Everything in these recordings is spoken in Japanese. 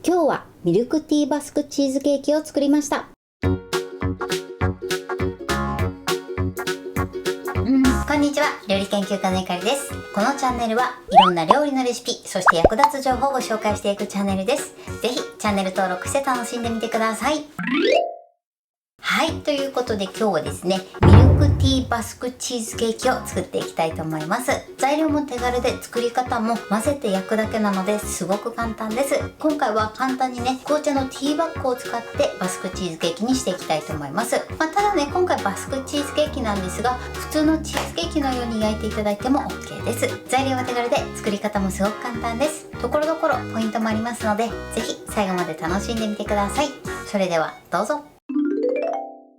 今日はミルクティーバスクチーズケーキを作りました。こんにちは、料理研究家のゆかりです。このチャンネルはいろんな料理のレシピ、そして役立つ情報をご紹介していくチャンネルです。ぜひチャンネル登録して楽しんでみてください。はい、ということで今日はですね、ミルクティーバスクチーズケーキを作っていきたいと思います。材料も手軽で作り方も混ぜて焼くだけなのですごく簡単です。今回は簡単にね、紅茶のティーバッグを使ってバスクチーズケーキにしていきたいと思います。ただね、今回バスクチーズケーキなんですが、普通のチーズケーキのように焼いていただいても OK です。材料は手軽で作り方もすごく簡単です。ところどころポイントもありますので、ぜひ最後まで楽しんでみてください。それではどうぞ。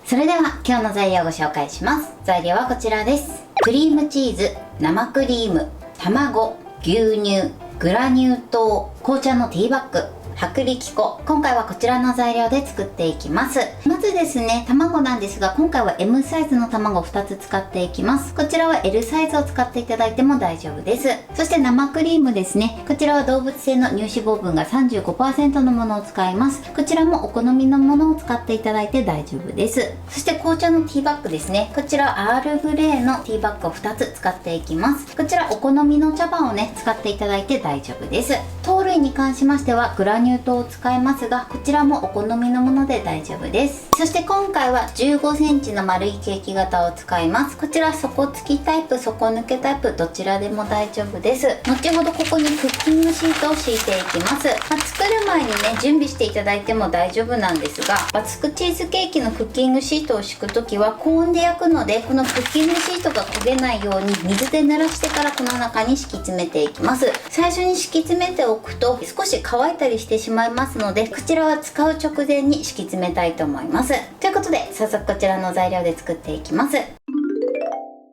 それでは今日の材料をご紹介します。材料はこちらです。クリームチーズ、生クリーム、卵、牛乳、グラニュー糖、紅茶のティーバッグ、薄力粉。今回はこちらの材料で作っていきます。まずですね、卵なんですが、今回は M サイズの卵を2つ使っていきます。こちらは L サイズを使っていただいても大丈夫です。そして生クリームですね。こちらは動物性の乳脂肪分が 35% のものを使います。こちらもお好みのものを使っていただいて大丈夫です。そして紅茶のティーバッグですね。こちらアールグレーのティーバッグを2つ使っていきます。こちらお好みの茶葉をね、使っていただいて大丈夫です。糖類に関しましてはグラニュー糖を使いますが、こちらもお好みのもので大丈夫です。そして今回は15センチの丸いケーキ型を使います。こちら底付きタイプ、底抜けタイプ、どちらでも大丈夫です。後ほどここにクッキングシートを敷いていきます。作る前にね、準備していただいても大丈夫なんですが、バスクチーズケーキのクッキングシートを敷くときは高温で焼くので、このクッキングシートが焦げないように水で濡らしてからこの中に敷き詰めていきます。最初に敷き詰めておくと少し乾いたりしてしまいますので、こちらは使う直前に敷き詰めたいと思います。ということで早速こちらの材料で作っていきます。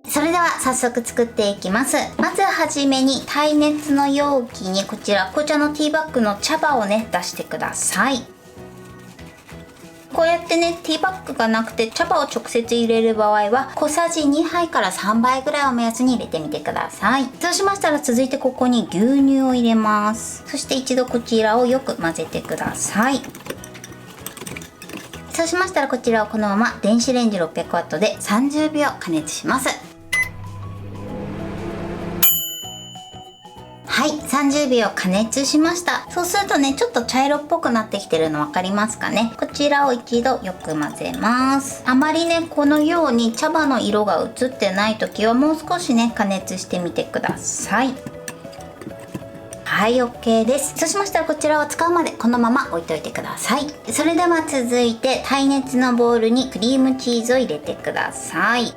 それでは早速作っていきます。まずはじめに耐熱の容器にこちら紅茶のティーバッグの茶葉をね、出してください。こうやってね、ティーバッグがなくて茶葉を直接入れる場合は小さじ2杯から3杯ぐらいを目安に入れてみてください。そうしましたら続いてここに牛乳を入れます。そして一度こちらをよく混ぜてください。そうしましたらこちらをこのまま電子レンジ 600W で30秒加熱します。はい、30秒加熱しました。そうするとね、ちょっと茶色っぽくなってきてるの分かりますかね。こちらを一度よく混ぜます。あまりね、このように茶葉の色が移ってない時はもう少しね、加熱してみてください。はい、OK です。そうしましたらこちらを使うまでこのまま置いといてください。それでは続いて耐熱のボウルにクリームチーズを入れてください。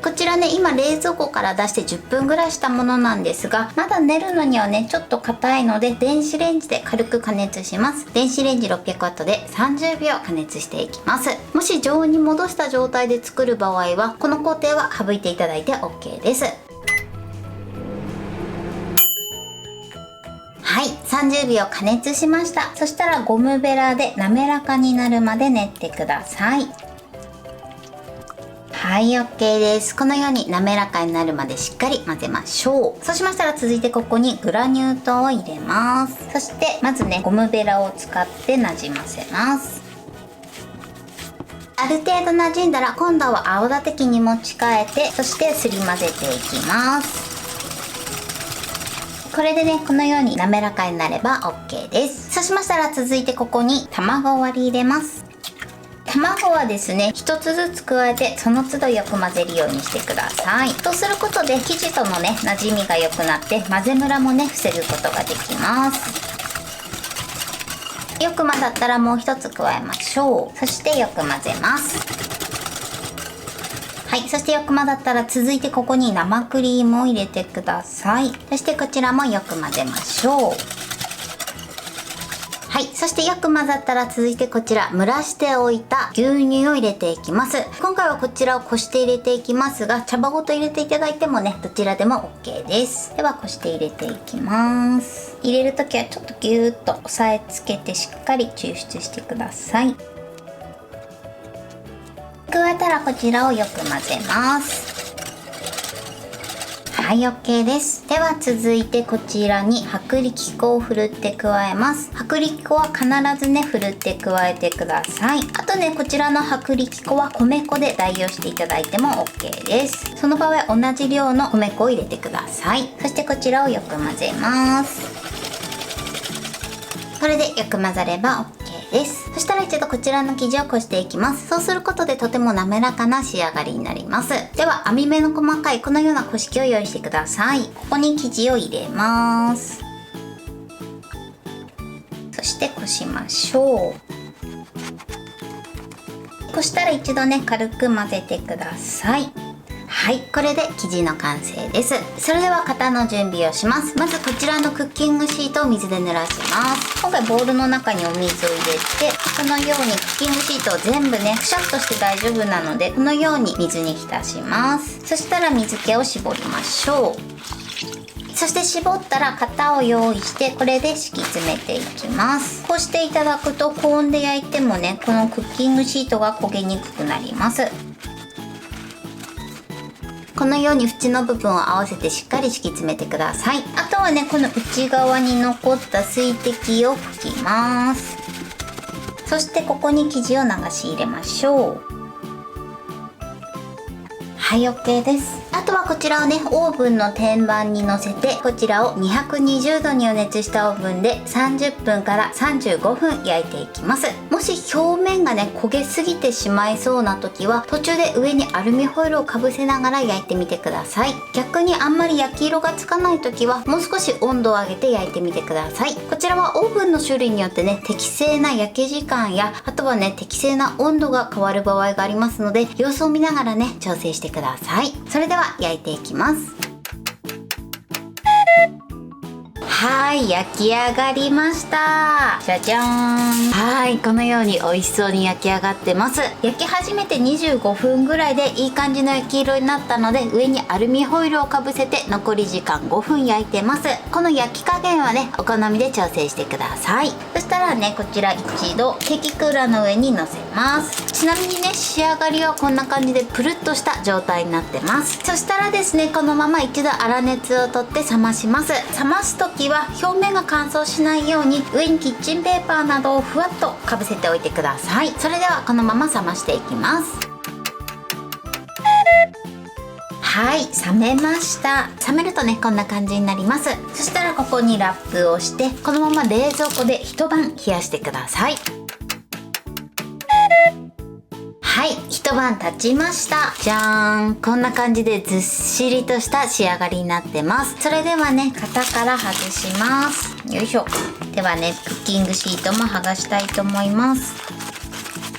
こちらね、今冷蔵庫から出して10分ぐらいしたものなんですが、まだ練るのにはね、ちょっと硬いので電子レンジで軽く加熱します。電子レンジ 600W で30秒加熱していきます。もし常温に戻した状態で作る場合はこの工程は省いていただいて OK です。はい、30秒加熱しました。そしたらゴムベラで滑らかになるまで練ってください。はい、OK です。このように滑らかになるまでしっかり混ぜましょう。そうしましたら続いてここにグラニュー糖を入れます。そしてまずね、ゴムベラを使ってなじませます。ある程度なじんだら今度は泡立て器に持ち替えて、そしてすり混ぜていきます。これでね、このように滑らかになれば OK です。そうしましたら続いてここに卵を割り入れます。卵はですね、一つずつ加えてその都度よく混ぜるようにしてください。そうすることで生地とのね、馴染みが良くなって混ぜムラもね、防ぐことができます。よく混ざったらもう一つ加えましょう。そしてよく混ぜます。はい、そしてよく混ざったら続いてここに生クリームを入れてください。そしてこちらもよく混ぜましょう。はい、そしてよく混ざったら続いてこちら蒸らしておいた牛乳を入れていきます。今回はこちらをこして入れていきますが、茶葉ごと入れていただいてもね、どちらでも OK です。ではこして入れていきます。入れるときはちょっとギューッと押さえつけてしっかり抽出してください。加えたらこちらをよく混ぜます。はい、OK です。では続いてこちらに薄力粉をふるって加えます。薄力粉は必ずねふるって加えてください。あとね、こちらの薄力粉は米粉で代用していただいても OK です。その場合同じ量の米粉を入れてください。そしてこちらをよく混ぜます。これでよく混ざれば OK です。そしたら一度こちらの生地をこしていきます。そうすることでとても滑らかな仕上がりになります。では網目の細かいこのようなこし器を用意してください。ここに生地を入れます。そしてこしましょう。こしたら一度ね軽く混ぜてください。はい、これで生地の完成です。それでは型の準備をします。まずこちらのクッキングシートを水で濡らします。今回ボウルの中にお水を入れて、このようにクッキングシートを全部ねくしゃっとして大丈夫なので、このように水に浸します。そしたら水気を絞りましょう。そして絞ったら型を用意して、これで敷き詰めていきます。こうしていただくと高温で焼いてもね、このクッキングシートが焦げにくくなります。このように縁の部分を合わせてしっかり敷き詰めてください。あとはね、この内側に残った水滴を拭きます。そしてここに生地を流し入れましょう。はい、 OK です。あとはこちらをねオーブンの天板に乗せて、こちらを220度に予熱したオーブンで30分から35分焼いていきます。もし表面がね焦げすぎてしまいそうな時は、途中で上にアルミホイルをかぶせながら焼いてみてください。逆にあんまり焼き色がつかない時は、もう少し温度を上げて焼いてみてください。こちらはオーブンの種類によってね適正な焼き時間や、あとはね適正な温度が変わる場合がありますので、様子を見ながらね調整してください。それでは焼いていきます。はい、焼き上がりました。じゃじゃーん。はい、このように美味しそうに焼き上がってます。焼き始めて25分ぐらいでいい感じの焼き色になったので、上にアルミホイルをかぶせて残り時間5分焼いてます。この焼き加減はねお好みで調整してください。そしたらねこちら一度ケーキクーラーの上に乗せます。ちなみにね仕上がりはこんな感じでプルッとした状態になってます。そしたらですね、このまま一度粗熱を取って冷まします。冷ます時は表面が乾燥しないように上にキッチンペーパーなどをふわっとかぶせておいてください。それではこのまま冷ましていきます。はい、冷めました。冷めるとねこんな感じになります。そしたらここにラップをして、このまま冷蔵庫で一晩冷やしてください。はい、一晩経ちました。じゃーん、こんな感じでずっしりとした仕上がりになってます。それではね型から外します。よいしょ。ではねクッキングシートも剥がしたいと思います。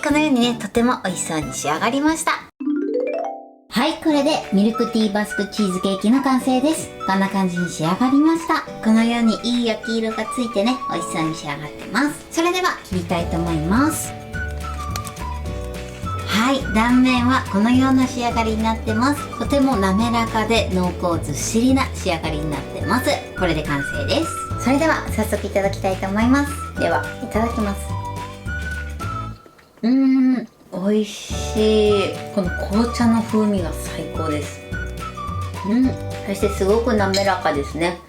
このようにねとても美味しそうに仕上がりました。はい、これでミルクティーバスクチーズケーキの完成です。こんな感じに仕上がりました。このようにいい焼き色がついてね美味しそうに仕上がってます。それでは切りたいと思います。はい、断面はこのような仕上がりになってます。とても滑らかで濃厚ずっしりな仕上がりになってます。これで完成です。それでは早速いただきたいと思います。ではいただきます。美味しい。この紅茶の風味が最高です。そしてすごく滑らかですね。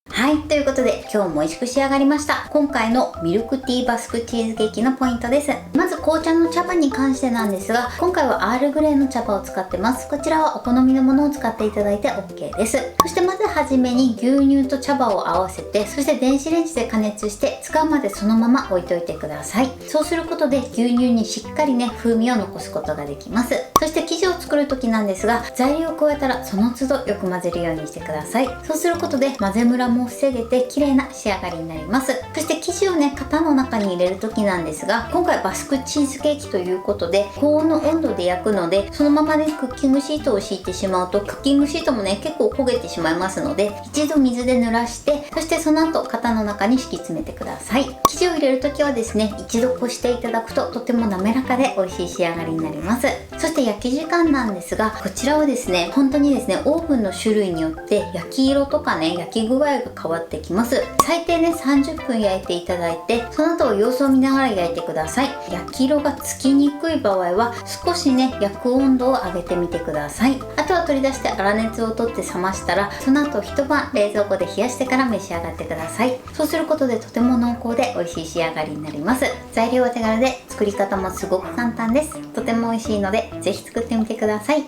はい、ということで今日も美味しく仕上がりました。今回のミルクティーバスクチーズケーキのポイントです。まず紅茶の茶葉に関してなんですが、今回はアールグレイの茶葉を使ってます。こちらはお好みのものを使っていただいて OK です。そしてまずはじめに牛乳と茶葉を合わせて、そして電子レンジで加熱して使うまでそのまま置いておいてください。そうすることで牛乳にしっかりね風味を残すことができます。そして生地を作る時なんですが、材料を加えたらその都度よく混ぜるようにしてください。そうすることで混ぜムラも防げて綺麗な仕上がりになります。そして生地をね型の中に入れる時なんですが、今回バスクチーズケーキということで高温の温度で焼くので、そのままねクッキングシートを敷いてしまうとクッキングシートもね結構焦げてしまいますので、一度水で濡らして、そしてその後型の中に敷き詰めてください。生地を入れる時はですね一度こしていただくととても滑らかで美味しい仕上がりになります。そして焼き時間なんですが、こちらはですね本当にですねオーブンの種類によって焼き色とかね焼き具合が変わってきます。最低ね30分焼いていただいて、その後様子を見ながら焼いてください。焼き色がつきにくい場合は少しね焼く温度を上げてみてください。あとは取り出して粗熱を取って冷ましたら、その後一晩冷蔵庫で冷やしてから召し上がってください。そうすることでとても濃厚で美味しい仕上がりになります。材料は手軽で作り方もすごく簡単です。とても美味しいのでぜひ作ってみてください。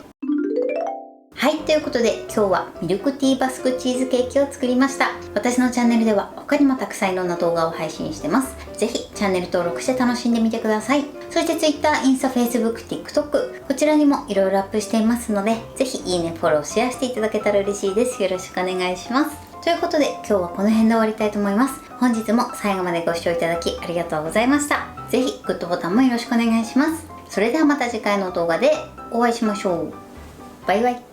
はい、ということで今日はミルクティーバスクチーズケーキを作りました。私のチャンネルでは他にもたくさんいろんな動画を配信してます。ぜひチャンネル登録して楽しんでみてください。そして Twitter、インスタ、Facebook、TikTok こちらにもいろいろアップしていますので、ぜひいいね、フォロー、シェアしていただけたら嬉しいです。よろしくお願いします。ということで今日はこの辺で終わりたいと思います。本日も最後までご視聴いただきありがとうございました。ぜひグッドボタンもよろしくお願いします。それではまた次回の動画でお会いしましょう。バイバイ。